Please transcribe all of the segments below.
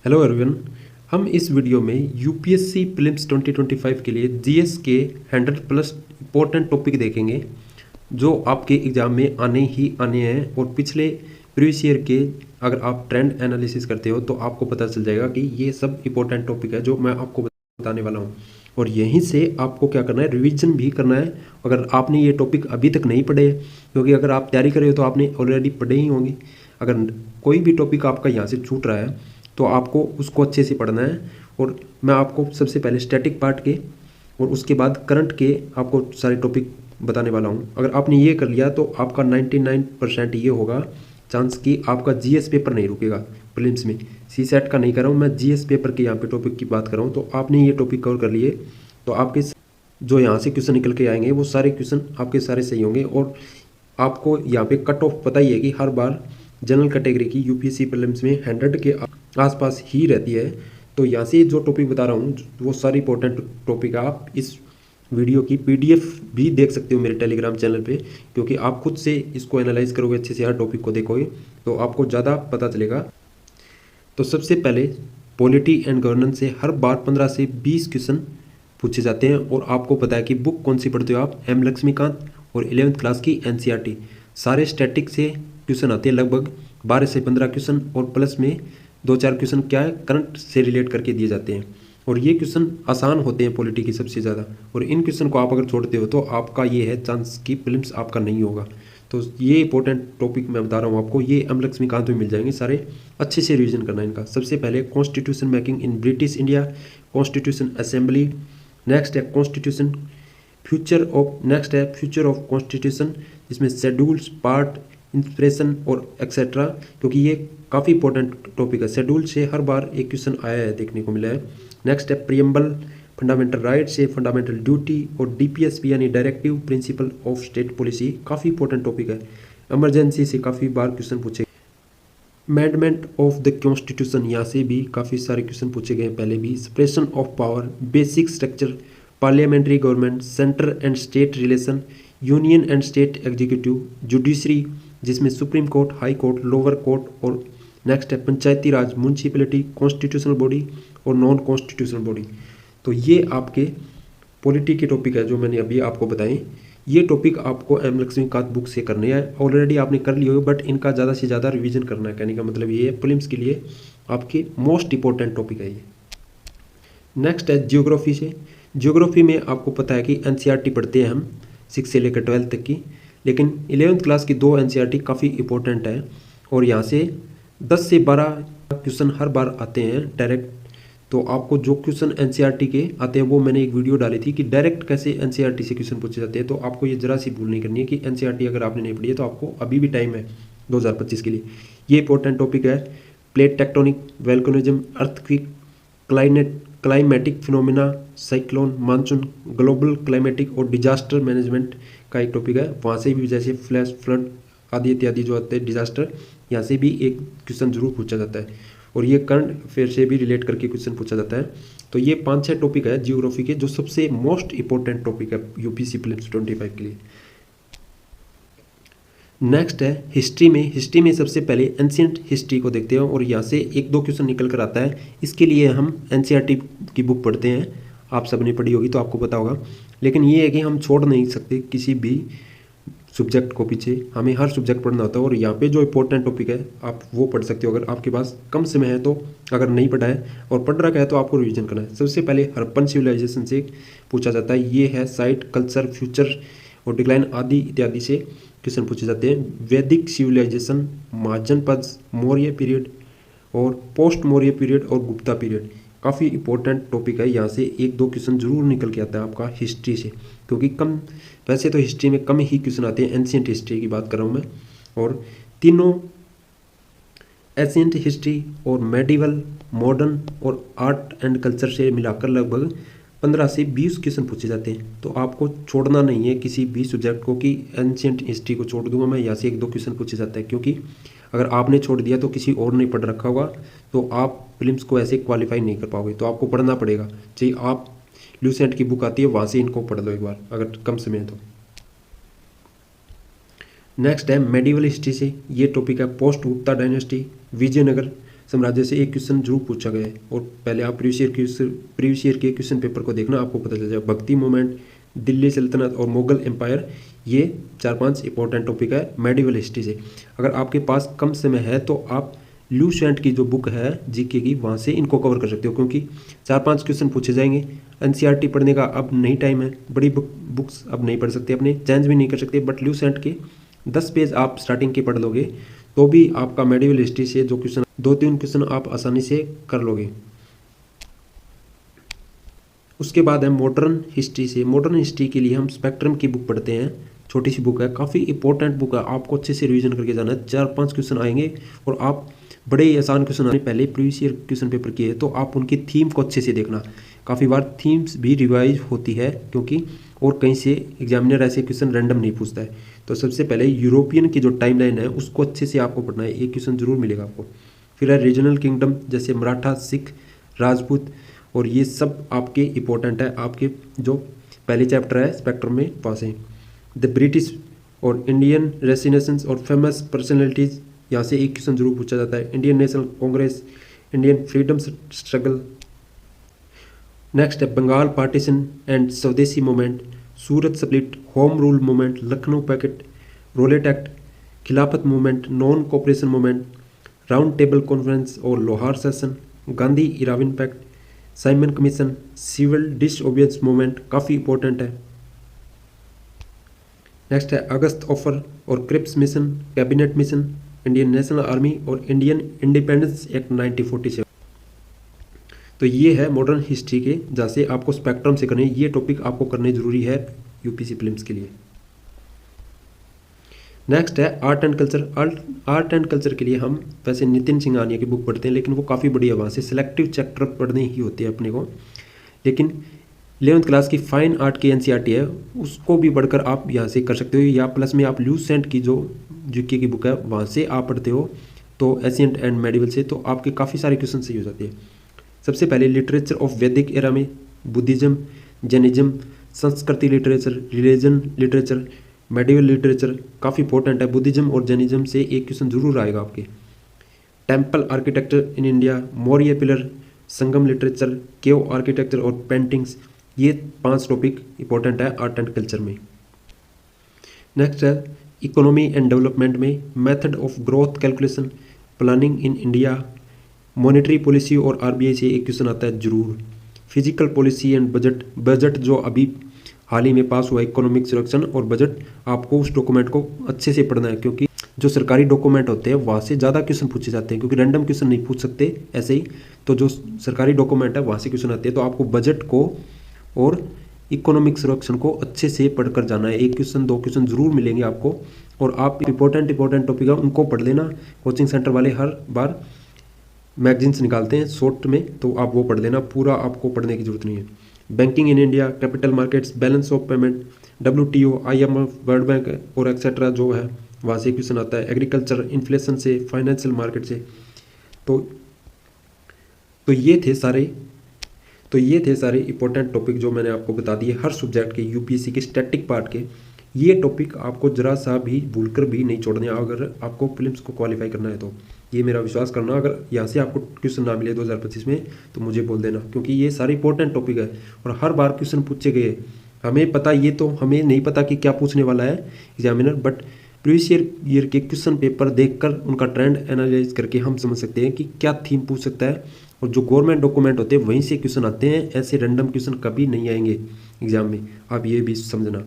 Hello everyone. हम इस video में यूपीएससी प्रीलिम्स 2025 के लिए जीएस के 100+ इंपॉर्टेंट टॉपिक देखेंगे जो आपके एग्जाम में आने ही आने हैं। और पिछले प्रीवियस ईयर के अगर आप ट्रेंड एनालिसिस करते हो तो आपको पता चल जाएगा कि ये सब इंपॉर्टेंट टॉपिक है जो मैं आपको बताने वाला हूँ। और यहीं से आपको क्या करना है, रिवीजन भी करना है अगर आपने ये टॉपिक अभी तक नहीं पढ़े। क्योंकि अगर आप तैयारी कर रहे हो तो आपने ऑलरेडी पढ़े ही होंगे। अगर कोई भी टॉपिक आपका यहाँ से छूट रहा है तो आपको उसको अच्छे से पढ़ना है। और मैं आपको सबसे पहले स्टैटिक पार्ट के और उसके बाद करंट के आपको सारे टॉपिक बताने वाला हूँ। अगर आपने ये कर लिया तो आपका 99% ये होगा चांस कि आपका जीएस पेपर नहीं रुकेगा प्रीलिम्स में। सी सेट का नहीं कर रहा हूँ मैं, जीएस पेपर के यहाँ पे टॉपिक की बात कर रहा हूँ। तो आपने ये टॉपिक कवर कर लिए तो आपके जो यहाँ से क्वेश्चन निकल के आएंगे वो सारे क्वेश्चन आपके सारे सही होंगे। और आपको यहाँ पे कट ऑफ पता ही है कि हर बार जनरल कैटेगरी की यूपीएससी प्रीलिम्स में 100 के आसपास ही रहती है। तो यहाँ से जो टॉपिक बता रहा हूँ वो सारी इंपॉर्टेंट टॉपिक आप इस वीडियो की पीडीएफ भी देख सकते हो मेरे टेलीग्राम चैनल पे। क्योंकि आप खुद से इसको एनालाइज करोगे, अच्छे से हर टॉपिक को देखोगे तो आपको ज़्यादा पता चलेगा। तो सबसे पहले पॉलिटी एंड गवर्नेंस से हर बार 15 से 20 क्वेश्चन पूछे जाते हैं। और आपको पता है कि बुक कौन सी पढ़ते हो आप, एम लक्ष्मीकांत और 11th क्लास की एनसीईआरटी। सारे स्टैटिक से क्वेश्चन आते हैं, लगभग 12 से 15 क्वेश्चन। और प्लस में 2-4 क्वेश्चन क्या है, करंट से रिलेट करके दिए जाते हैं। और ये क्वेश्चन आसान होते हैं पॉलिटी की सबसे ज़्यादा। और इन क्वेश्चन को आप अगर छोड़ते हो तो आपका ये है चांस कि प्रीलिम्स आपका नहीं होगा। तो ये इंपॉर्टेंट टॉपिक मैं बता रहा हूँ आपको, ये एम लक्ष्मीकांत में मिल जाएंगे सारे। अच्छे से रिवीजन करना है इनका। सबसे पहले constitution making in British India, constitution assembly. Next है कॉन्स्टिट्यूशन नेक्स्ट है फ्यूचर ऑफ कॉन्स्टिट्यूशन, जिसमें शेड्यूल्स, पार्ट, इंस्पिरेशन और एक्सेट्रा। क्योंकि ये काफ़ी इंपॉर्टेंट टॉपिक है, शेड्यूल से हर बार एक क्वेश्चन आया है, देखने को मिला है। नेक्स्ट है प्रियम्बल, फंडामेंटल राइट से फंडामेंटल ड्यूटी और डीपीएसपी यानी directive principle of state policy, काफ़ी इंपॉर्टेंट टॉपिक है। इमरजेंसी से काफ़ी बार क्वेश्चन पूछे। अमेंडमेंट ऑफ द कॉन्स्टिट्यूशन, यहाँ से भी काफ़ी सारे क्वेश्चन पूछे गए पहले भी। Separation of power, basic structure, parliamentary government, centre and state relation, union and state executive, judiciary जिसमें supreme court, high court, lower court. और नेक्स्ट है Panchayati Raj, municipality, constitutional body और नॉन कॉन्स्टिट्यूशनल बॉडी। तो ये आपके पॉलिटी के टॉपिक है जो मैंने अभी आपको बताए। ये टॉपिक आपको एम लक्ष्मीकांत बुक से करने हैं, ऑलरेडी आपने कर लिए हो, बट इनका ज़्यादा से ज़्यादा रिवीजन करना है। कहने का मतलब ये है प्रीलिम्स के लिए आपके मोस्ट इंपॉर्टेंट टॉपिक है ये। नेक्स्ट है जियोग्राफी से। जियोग्राफी में आपको पता है कि एनसीईआरटी पढ़ते हैं हम 6 से लेकर 12 तक की। लेकिन 11th क्लास की 2 एनसीईआरटी काफ़ी इंपॉर्टेंट है। और यहाँ से 10 से 12 क्वेश्चन हर बार आते हैं डायरेक्ट। तो आपको जो क्वेश्चन एनसीईआरटी के आते हैं वो मैंने एक वीडियो डाली थी कि डायरेक्ट कैसे एनसीईआरटी से क्वेश्चन पूछे जाते हैं। तो आपको ये जरा सी भूल नहीं करनी है कि एनसीईआरटी अगर आपने नहीं पढ़ी है तो आपको अभी भी टाइम है 2025 के लिए। ये इंपॉर्टेंट टॉपिक है। Plate tectonic, volcanism, earthquake, climatic phenomena, cyclone, monsoon, global climatic और डिजास्टर मैनेजमेंट का एक टॉपिक है। वहाँ से भी जैसे फ्लैश फ्लड आदि इत्यादि जो आते हैं डिजास्टर, यहाँ से भी एक क्वेश्चन जरूर पूछा जाता है। और ये करंट अफेयर से भी रिलेट करके क्वेश्चन पूछा जाता है। तो ये 5-6 टॉपिक है जियोग्राफी के जो सबसे मोस्ट इंपॉर्टेंट टॉपिक है यूपीएससी प्रीलिम्स 25 के लिए। नेक्स्ट है हिस्ट्री में। हिस्ट्री में सबसे पहले एंशिएंट हिस्ट्री को देखते हैं और यहाँ से 1-2 क्वेश्चन निकल कर आता है। इसके लिए हम एनसीईआरटी की बुक पढ़ते हैं, आप सबने पढ़ी होगी तो आपको पता होगा। लेकिन ये है कि हम छोड़ नहीं सकते किसी भी सब्जेक्ट को पीछे, हमें हर सब्जेक्ट पढ़ना होता है। और यहाँ पे जो इंपॉर्टेंट टॉपिक है आप वो पढ़ सकते हो अगर आपके पास कम समय है तो। अगर नहीं पढ़ा है और पढ़ रखा है तो आपको रिवीजन करना है। सबसे पहले हड़प्पन सिविलाइजेशन से पूछा जाता है। ये है साइट, कल्चर, फ्यूचर और डिक्लाइन आदि इत्यादि से क्वेश्चन पूछे जाते हैं। वैदिक सिविलाइजेशन, महाजनपद, मौर्य पीरियड और पोस्ट मौर्य पीरियड और गुप्ता पीरियड, काफ़ी इंपॉर्टेंट टॉपिक है। यहाँ से 1-2 क्वेश्चन जरूर निकल के आता है आपका हिस्ट्री से। क्योंकि वैसे तो हिस्ट्री में कम ही क्वेश्चन आते हैं, एंशिएंट हिस्ट्री की बात कर रहा हूँ मैं। और तीनों एंशिएंट हिस्ट्री और मेडिवल, मॉडर्न और आर्ट एंड कल्चर से मिलाकर लगभग 15 से 20 क्वेश्चन पूछे जाते हैं। तो आपको छोड़ना नहीं है किसी भी सब्जेक्ट को कि एंशिएंट हिस्ट्री को छोड़ दूंगा मैं, यहाँ से 1-2 क्वेश्चन पूछे जाते हैं। क्योंकि अगर आपने छोड़ दिया तो किसी और ने पढ़ रखा होगा तो आप प्रीलिम्स को ऐसे क्वालिफाई नहीं कर पाओगे। तो आपको पढ़ना पड़ेगा, चाहिए आप ल्यूसेंट की बुक आती है वहाँ से इनको पढ़ लो एक बार अगर कम समय है तो। नेक्स्ट है मेडिवल हिस्ट्री से। ये टॉपिक है पोस्ट गुप्ता डायनेस्टी, विजयनगर, साम्राज्य से एक क्वेश्चन जरूर पूछा गया है। और पहले आप प्रीवियस ईयर के क्वेश्चन पेपर को देखना, आपको पता चल जाए। भक्ति मूवमेंट, दिल्ली सल्तनत और मुगल एम्पायर, ये 4-5 इंपॉर्टेंट टॉपिक है मेडिवल हिस्ट्री से। अगर आपके पास कम समय है तो आप ल्यूसेंट की जो बुक है जीके की, वहाँ से इनको कवर कर सकते हो, क्योंकि 4-5 क्वेश्चन पूछे जाएंगे। एनसीईआरटी पढ़ने का अब नहीं टाइम है, बड़ी बुक्स अब नहीं पढ़ सकते, अपने चेंज भी नहीं कर सकते, बट ल्यूसेंट के 10 पेज आप स्टार्टिंग के पढ़ लोगे तो भी आपका मेडिवल हिस्ट्री से जो क्वेश्चन 2-3 क्वेश्चन आप आसानी से कर लोगे। उसके बाद है मॉडर्न हिस्ट्री से। मॉडर्न हिस्ट्री के लिए हम स्पेक्ट्रम की बुक पढ़ते हैं, छोटी सी बुक है, काफ़ी इंपॉर्टेंट बुक है, आपको अच्छे से रिवीजन करके जाना है। 4-5 क्वेश्चन आएंगे और आप बड़े ही आसान क्वेश्चन आने पहले प्रीवियस ईयर क्वेश्चन पेपर किए तो आप उनकी थीम को अच्छे से देखना। काफ़ी बार थीम्स भी रिवाइज होती है, क्योंकि और कहीं से एग्जामिनर ऐसे क्वेश्चन रैंडम नहीं पूछता है। तो सबसे पहले यूरोपियन की जो टाइमलाइन है उसको अच्छे से आपको पढ़ना है, एक क्वेश्चन जरूर मिलेगा आपको। फिर है रीजनल किंगडम, जैसे मराठा, सिख, राजपूत, और ये सब आपके इंपॉर्टेंट है, आपके जो पहले चैप्टर है स्पेक्ट्रम में वहाँ से। द ब्रिटिश और इंडियन रेसिनेसेंस और फेमस पर्सनैलिटीज़, यहाँ से एक क्वेश्चन जरूर पूछा जाता है। Indian national congress, Indian freedom struggle. Next है Bengal partition and Swadeshi movement, Surat split, home rule movement, Lucknow pact, Rowlatt act, Khilafat movement, non cooperation movement, round table conference और Lahore session, Gandhi Irwin pact, Simon commission, civil disobedience movement, काफ़ी important है। Next है August offer और Cripps mission, cabinet mission, Indian national army और Indian independence act 1947। तो ये है modern history के, जहाँ से आपको स्पेक्ट्रम से करने, ये टॉपिक आपको करने जरूरी है यूपीसी प्रीलिम्स के लिए। नेक्स्ट है art and culture. Art and culture के लिए हम वैसे नितिन सिंघानिया की बुक पढ़ते हैं, लेकिन वो काफ़ी बड़ी है, वहाँ से सिलेक्टिव चैप्टर पढ़ने ही होते हैं अपने को। लेकिन 11th क्लास की फाइन आर्ट की एनसीईआरटी है, उसको भी पढ़कर आप यहाँ से कर सकते हो, या प्लस में आप ल्यूसेंट की जो जीके की बुक है वहाँ से आप पढ़ते हो, तो एशियंट एंड मेडिवल से, तो आपके काफ़ी सारे क्वेश्चन सही हो जाते हैं। सबसे पहले लिटरेचर ऑफ वैदिक एरा में बुद्धिज्म, जैनिज्म, संस्कृति literature, religion literature, medieval literature, काफ़ी इंपॉर्टेंट है। बुद्धिज्म और जैनिज्म से एक क्वेश्चन जरूर आएगा आपके। Temple architecture in India, Maurya pillar, Sangam literature, cave architecture और पेंटिंग्स, ये 5 टॉपिक इंपॉर्टेंट है आर्ट एंड कल्चर में। नेक्स्ट है इकोनॉमी एंड डेवलपमेंट में method of growth calculation, planning in India, monetary policy और आरबीआई से एक क्वेश्चन आता है जरूर। फिजिकल पॉलिसी एंड बजट जो अभी हाल ही में पास हुआ इकोनॉमिक सिलेक्शन और बजट, आपको उस डॉक्यूमेंट को अच्छे से पढ़ना है, क्योंकि जो सरकारी डॉक्यूमेंट होते हैं वहाँ से ज़्यादा क्वेश्चन पूछे जाते हैं, क्योंकि रैंडम क्वेश्चन नहीं पूछ सकते ऐसे ही, तो जो सरकारी डॉक्यूमेंट है वहाँ से क्वेश्चन आते हैं। तो आपको बजट को और इकोनॉमिक सिलेक्शन को अच्छे से पढ़कर जाना है, 1 क्वेश्चन 2 क्वेश्चन जरूर मिलेंगे आपको, और आप इंपॉर्टेंट टॉपिक है उनको पढ़ लेना। कोचिंग सेंटर वाले हर बार मैगजीन्स निकालते हैं शॉर्ट में, तो आप वो पढ़ लेना, पूरा आपको पढ़ने की जरूरत नहीं है। Banking in India, capital markets, balance of payment, WTO, IMF, world bank और एक्सेट्रा जो है वहाँ से क्वेश्चन आता है। एग्रीकल्चर, इन्फ्लेशन से, फाइनेंशियल मार्केट से। तो ये थे सारे इंपॉर्टेंट टॉपिक जो मैंने आपको बता दिए हर सब्जेक्ट के, यूपीएससी के स्टैटिक पार्ट के। ये टॉपिक आपको जरा सा भी भूलकर भी नहीं छोड़ने, अगर आपको प्रीलिम्स को क्वालिफाई करना है तो ये मेरा विश्वास करना। अगर यहाँ से आपको क्वेश्चन ना मिले 2025 में तो मुझे बोल देना, क्योंकि ये सारे इंपॉर्टेंट टॉपिक है और हर बार क्वेश्चन पूछे गए। हमें पता, ये तो हमें नहीं पता कि क्या पूछने वाला है एग्जामिनर, बट प्रीवियस ईयर के क्वेश्चन पेपर देखकर उनका ट्रेंड एनालाइज करके हम समझ सकते हैं कि क्या थीम पूछ सकता है। और जो गवर्नमेंट डॉक्यूमेंट होते हैं वहीं से क्वेश्चन आते हैं, ऐसे रैंडम क्वेश्चन कभी नहीं आएंगे एग्जाम में, आप ये भी समझना।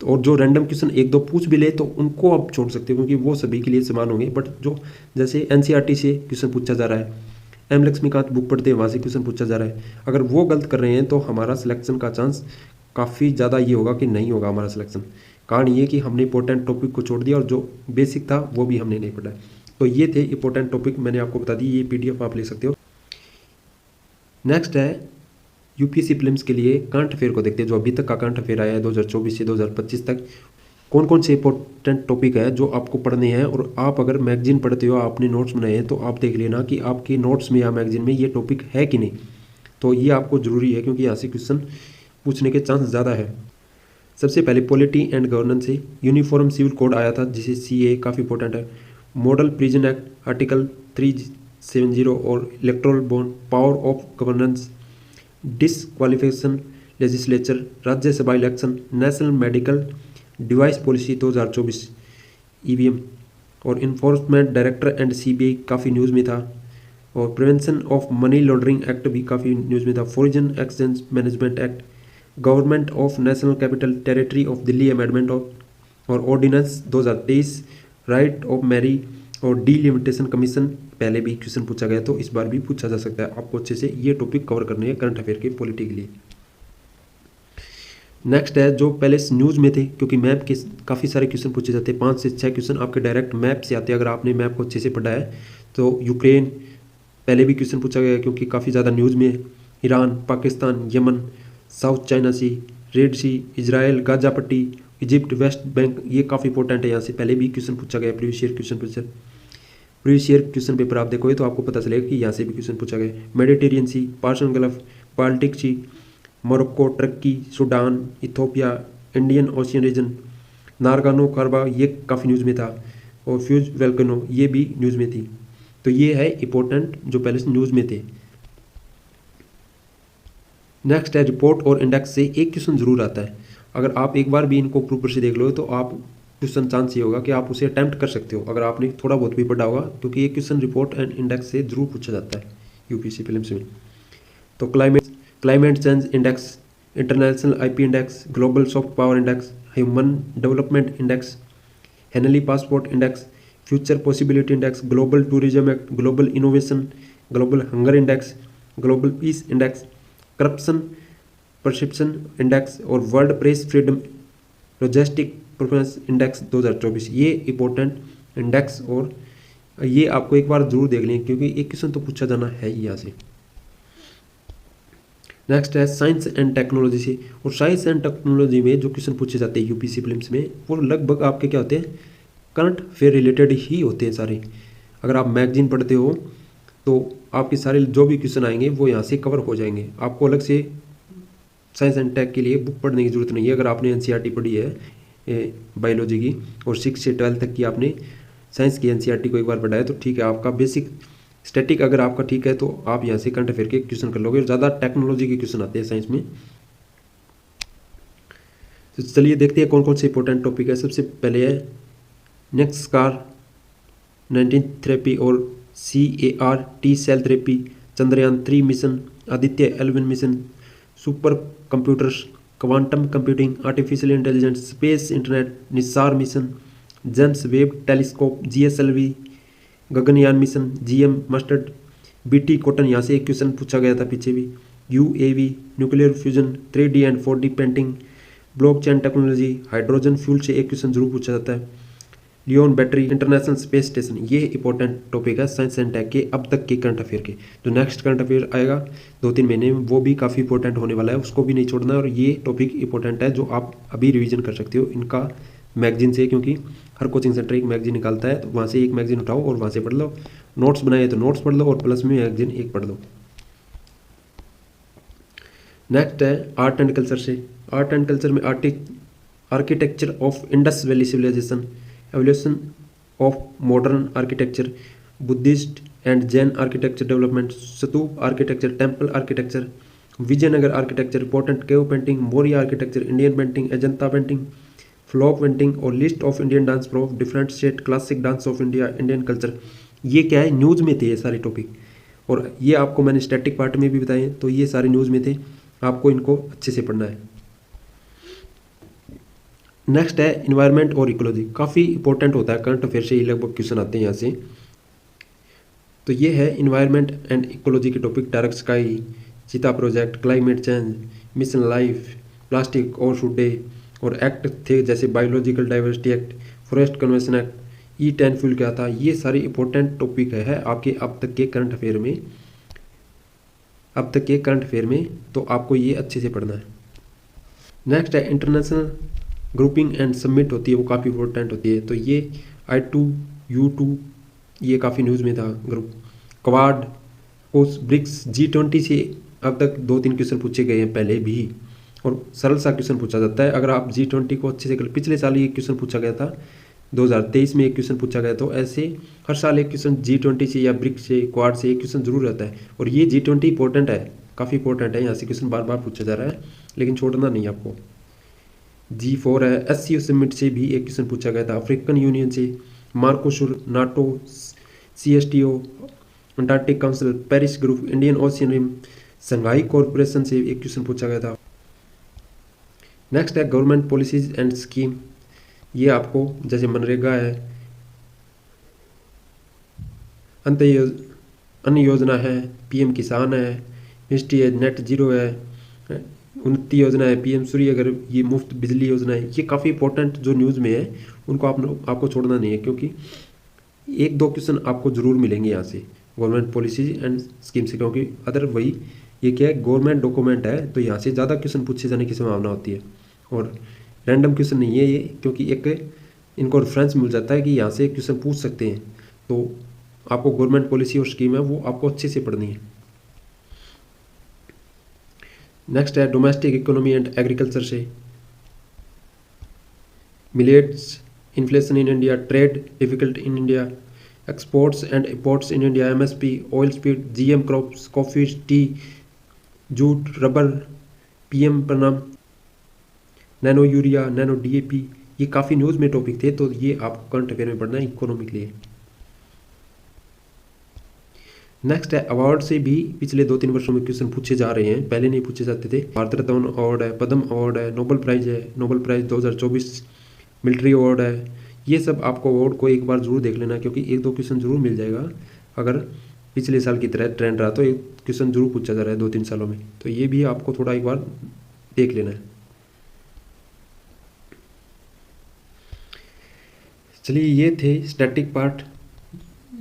तो और जो रैंडम क्वेश्चन 1-2 पूछ भी ले तो उनको आप छोड़ सकते हो, क्योंकि वो सभी के लिए समान होंगे। बट जो जैसे एनसीईआरटी से क्वेश्चन पूछा जा रहा है, एम लक्ष्मीकांत बुक पढ़ते हैं वहाँ से क्वेश्चन पूछा जा रहा है, अगर वो गलत कर रहे हैं तो हमारा सिलेक्शन का चांस काफ़ी ज़्यादा ये होगा कि नहीं होगा हमारा सिलेक्शन। कारण ये कि हमने इंपॉर्टेंट टॉपिक को छोड़ दिया और जो बेसिक था वो भी हमने नहीं पढ़ा। तो ये थे इंपॉर्टेंट टॉपिक, मैंने आपको बता दी, ये PDF आप ले सकते हो। नेक्स्ट है यूपीएससी प्रीलिम्स के लिए करंट अफेयर को देखते हैं, जो अभी तक का करंट अफेयर आया है 2024 से 2025 तक। कौन कौन से इंपॉर्टेंट टॉपिक है जो आपको पढ़ने हैं, और आप अगर मैगजीन पढ़ते हो, आपने नोट्स बनाए हैं, तो आप देख लेना कि आपके नोट्स में या मैगजीन में ये टॉपिक है कि नहीं। तो ये आपको ज़रूरी है, क्योंकि यहाँ से क्वेश्चन पूछने के चांस ज़्यादा है। सबसे पहले पॉलिटी एंड गवर्नेंस से यूनिफॉर्म सिविल कोड आया था, जिसे CA काफ़ी इंपॉर्टेंट है। मॉडल प्रिजन एक्ट, आर्टिकल 3 70 और erectile bond, power of governance, disqualification legislature, Rajya Sabha election, national medical device policy 2024, EVM और इन्फोर्समेंट डायरेक्टर एंड सीबीआई काफ़ी न्यूज़ में था, और prevention of money laundering act भी काफ़ी न्यूज़ में था, foreign exchange management act, government of national capital territory of Delhi amendment of और ऑर्डिनेंस 2023, राइट ऑफ मैरी और डीलिमिटेशन कमीशन पहले भी क्वेश्चन पूछा गया, तो इस बार भी पूछा जा सकता है। आपको अच्छे से ये टॉपिक कवर करने हैं करंट अफेयर के पॉलिटी के लिए। नेक्स्ट है जो पहले न्यूज़ में थे, क्योंकि मैप के काफ़ी सारे क्वेश्चन पूछे जाते हैं, 5 से 6 क्वेश्चन आपके डायरेक्ट मैप से आते हैं अगर आपने मैप को अच्छे से पढ़ा है। तो यूक्रेन पहले भी क्वेश्चन पूछा गया क्योंकि काफ़ी ज़्यादा न्यूज़ में है, Iran, Pakistan, Yemen, south China sea, red sea, Israel, Gaza पट्टी, इजिप्ट, वेस्ट बैंक, ये काफ़ी इंपॉर्टेंट है, यहाँ से पहले भी क्वेश्चन पूछा गया। प्रीवियस ईयर क्वेश्चन पेपर आप देखोगे तो आपको पता चलेगा कि यहाँ से भी क्वेश्चन पूछा गया। Mediterranean sea, Persian gulf, Baltic sea, Morocco, Turkey, Sudan, Ethiopia, Indian ocean region, Nagorno Karabakh, ये काफ़ी न्यूज़ में था, और फ्यूज वेल्कनो ये भी न्यूज़ में थी। तो ये है इंपॉर्टेंट जो पहले से न्यूज़ में थे। नेक्स्ट है रिपोर्ट और इंडेक्स से एक क्वेश्चन जरूर आता है, अगर आप एक बार भी इनको प्रॉपर से देख लो तो आप क्वेश्चन चांस ये होगा कि आप उसे अटैम्प्ट कर सकते हो अगर आपने थोड़ा बहुत भी पढ़ा होगा, क्योंकि ये क्वेश्चन रिपोर्ट एंड इंडेक्स से जरूर पूछा जाता है यूपीएससी प्रीलिम्स में। तो climate change index, international IP index, global soft power index, human development index, Henley passport index, future possibility index, global tourism act, global innovation, global hunger index, global peace index, corruption perception index और world press freedom logistic performance index 2024, ये important index और ये आपको एक बार जरूर देख लें क्योंकि एक क्वेश्चन तो पूछा जाना है ही यहाँ से। नेक्स्ट है साइंस एंड टेक्नोलॉजी से, और साइंस एंड टेक्नोलॉजी में जो क्वेश्चन पूछे जाते हैं यूपीएससी प्रीलिम्स में वो लगभग आपके क्या होते हैं, करंट अफेयर रिलेटेड ही होते हैं सारे। अगर आप मैगजीन पढ़ते हो तो आपके सारे जो भी क्वेश्चन आएंगे वो यहाँ से कवर हो जाएंगे, आपको अलग से साइंस एंड टेक के लिए बुक पढ़ने की जरूरत नहीं है। अगर आपने एनसीईआरटी पढ़ी है बायोलॉजी की और 6 से 12 तक की आपने साइंस की एनसीईआरटी को एक बार पढ़ा है तो ठीक है, आपका बेसिक स्टैटिक अगर आपका ठीक है तो आप यहाँ से करंट अफेयर के क्वेश्चन कर लोगे। ज़्यादा टेक्नोलॉजी के क्वेश्चन आते हैं साइंस में। तो चलिए देखते हैं कौन कौन से इंपॉर्टेंट टॉपिक है। सबसे पहले है नेक्स्ट कार 19 थेरेपी और CAR T cell therapy, Chandrayaan 3 mission, Aditya 11 mission, super computers, quantum computing, artificial intelligence, space internet, NISAR mission, James Webb telescope, GSLV Gaganyaan mission, GM mustard, BT cotton, यहाँ से एक क्वेश्चन पूछा गया था पीछे भी, UAV nuclear fusion, 3D and 4D painting, blockchain technology, hydrogen fuel से एक क्वेश्चन जरूर पूछा जाता है, lion battery, international space station, ये इंपॉर्टेंट टॉपिक है साइंस एंड टेक के अब तक के करंट अफेयर के। जो नेक्स्ट करंट अफेयर आएगा 2-3 महीने में वो भी काफ़ी इंपॉर्टेंट होने वाला है, उसको भी नहीं छोड़ना है। और ये टॉपिक इंपॉर्टेंट है जो आप अभी रिवीजन कर सकते हो इनका मैगजीन से, क्योंकि हर कोचिंग सेंटर एक मैगजीन निकालता है, तो वहाँ से एक मैगजीन उठाओ और वहाँ से पढ़ लो। नोट्स बनाए तो नोट्स पढ़ लो और प्लस में मैगजीन एक पढ़ लो। नेक्स्ट है आर्ट एंड कल्चर से। आर्ट एंड कल्चर में architecture of Indus valley civilisation, evolution of modern architecture, Buddhist and Jain architecture development, stupa architecture, temple architecture, Vijayanagar architecture, important cave painting, Maurya architecture, Indian painting, Ajanta painting, folk painting और list of Indian dance from different state, classic dance of India, Indian culture. ये क्या है, news में थे ये सारे topic, और ये आपको मैंने स्टैटिक पार्ट में भी बताए, तो ये सारे न्यूज़ में थे, आपको इनको अच्छे से पढ़ना है। नेक्स्ट है इन्वायरमेंट और इकोलॉजी, काफ़ी इंपॉर्टेंट होता है करंट अफेयर से ही लगभग क्वेश्चन आते हैं यहाँ से। तो ये है इन्वायरमेंट एंड इकोलॉजी के टॉपिक, डार्क स्काई, चीता project, climate change, mission life, plastic और फूड डे, और एक्ट थे जैसे biological diversity act, forest convention act, E10 fuel क्या था। ये सारी इंपॉर्टेंट टॉपिक है आपके अब तक के करंट अफेयर में, तो आपको ये अच्छे से पढ़ना है। नेक्स्ट है इंटरनेशनल ग्रुपिंग एंड सबमिट होती है, वो काफ़ी इंपॉर्टेंट होती है। तो ये I2U2 ये काफ़ी न्यूज़ में था ग्रुप, क्वाड, कोस, ब्रिक्स, G20 से अब तक 2-3 क्वेश्चन पूछे गए हैं पहले भी, और सरल सा क्वेश्चन पूछा जाता है। अगर आप G20 को अच्छे से पिछले साल ये क्वेश्चन पूछा गया था 2023 में एक क्वेश्चन पूछा गया। तो ऐसे हर साल एक क्वेश्चन G20 से या ब्रिक्स से, क्वाड से एक क्वेश्चन जरूर रहता है। और ये G20 इंपॉर्टेंट है, काफ़ी इंपॉर्टेंट है, यहाँ से क्वेश्चन बार बार पूछा जा रहा है, लेकिन छोड़ना नहीं आपको। G4 है, SCO समिट से भी एक क्वेश्चन पूछा गया था, अफ्रीकन यूनियन से, Mercosur, NATO, CSTO, Antarctic council, Paris group, Indian ocean rim, Shanghai corporation से एक क्वेश्चन पूछा गया था। नेक्स्ट है गवर्नमेंट पॉलिसीज एंड स्कीम। ये आपको जैसे मनरेगा है, अन्न योजना है, PM किसान है, मिनिस्ट्री है, नेट जीरो है, उन्नति योजना है, PM सूर्य घर, ये मुफ्त बिजली योजना है। ये काफ़ी इंपॉर्टेंट जो न्यूज़ में है उनको आपको छोड़ना नहीं है, क्योंकि एक दो क्वेश्चन आपको जरूर मिलेंगे यहाँ से गवर्नमेंट पॉलिसीज एंड स्कीम से, क्योंकि अदर वही ये क्या है, गवर्नमेंट डॉक्यूमेंट है, तो यहाँ से ज़्यादा क्वेश्चन पूछे जाने की संभावना होती है। और रैंडम क्वेश्चन नहीं है ये, क्योंकि एक इनको रेफरेंस मिल जाता है कि यहाँ से क्वेश्चन पूछ सकते हैं। तो आपको गवर्नमेंट पॉलिसी और स्कीम है वो आपको अच्छे से पढ़नी है। नेक्स्ट है डोमेस्टिक इकोनॉमी एंड एग्रीकल्चर से, millets, inflation in India, trade difficult in India, exports and imports in India, MSP, oil speed, GM crops, coffee, T, jute, rubber, PM प्रणाम, नैनो यूरिया, नैनो DAP, ये काफ़ी news में topic थे, तो ये आपको current affair में पढ़ना है इकोनॉमी के लिए। नेक्स्ट है अवार्ड से भी पिछले 2-3 वर्षों में क्वेश्चन पूछे जा रहे हैं, पहले नहीं पूछे जाते थे। भारत रत्न अवार्ड है, पद्म अवार्ड है, नोबल प्राइज है, नोबल प्राइज 2024, मिलिट्री अवार्ड है। ये सब आपको अवार्ड को एक बार जरूर देख लेना, क्योंकि एक दो क्वेश्चन जरूर मिल जाएगा। अगर पिछले साल की तरह ट्रेंड रहा तो एक क्वेश्चन जरूर पूछा जा रहा है 2-3 सालों में, तो ये भी आपको थोड़ा एक बार देख लेना है। चलिए, ये थे स्टैटिक पार्ट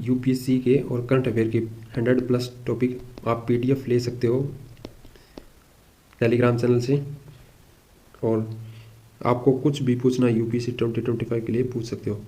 UPSC के और करंट अफेयर के 100+ टॉपिक। आप PDF ले सकते हो टेलीग्राम चैनल से, और आपको कुछ भी पूछना UPSC 2025 के लिए पूछ सकते हो।